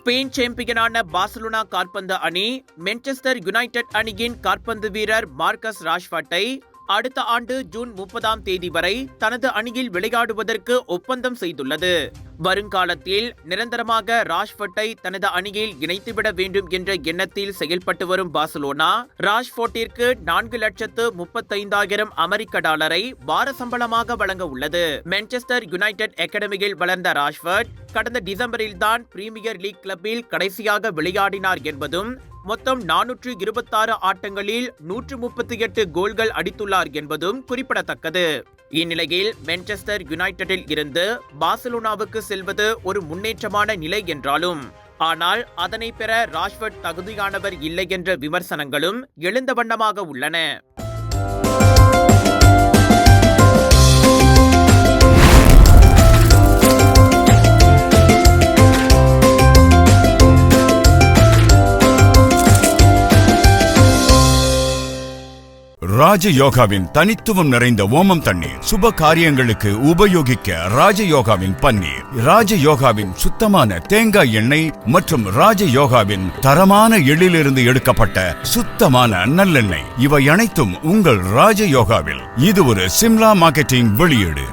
Spain சாம்பியனான Barcelona கால்பந்து அணி மான்செஸ்டர் யுனைடெட் அணியின் கால்பந்து வீரர் மார்கஸ் ராஷ்வர்ட்டை அடுத்த ஆண்டு ஜூன் 30ஆம் தேதி வரை தனது அணியில் விளையாடுவதற்கு ஒப்பந்தம் செய்துள்ளது. வருங்காலத்தில் நிரந்தரமாக ராஷ்வர்ட்டை தனது அணியில் இணைத்துவிட வேண்டும் என்ற எண்ணத்தில் செயல்பட்டு வரும் பார்சிலோனா ராஷ்வர்ட்டிற்கு 4,35,000 அமெரிக்க டாலரை வார சம்பளமாக வழங்க உள்ளது. மான்செஸ்டர் யுனைடெட் அகாடமியில் வளர்ந்த ராஷ்வர்ட் கடந்த டிசம்பரில் தான் பிரீமியர் லீக் கிளப்பில் கடைசியாக விளையாடினார் என்பதும் மொத்தம் 426 ஆட்டங்களில் 138 கோல்கள் அடித்துள்ளார் என்பதும் குறிப்பிடத்தக்கது. இந்நிலையில் மான்செஸ்டர் யுனைடெட்டில் இருந்து பார்சிலோனாவுக்கு செல்வது ஒரு முன்னேற்றமான நிலை என்றாலும் ஆனால் அதனை பெற ராஷ்வர்ட் தகுதியானவர் இல்லை என்ற விமர்சனங்களும் எழுந்த வண்ணமாக உள்ளன. ராஜயோகாவின் தனித்துவம் நிறைந்த ஓமம் தண்ணீர் சுப காரியங்களுக்கு உபயோகிக்க ராஜயோகாவின் பன்னீர், ராஜயோகாவின் சுத்தமான தேங்காய் எண்ணெய் மற்றும் ராஜயோகாவின் தரமான எள்ளிலிருந்து எடுக்கப்பட்ட சுத்தமான நல்லெண்ணெய், இவை அனைத்தும் உங்கள் ராஜயோகாவில். இது ஒரு சிம்லா மார்க்கெட்டிங் வெளியீடு.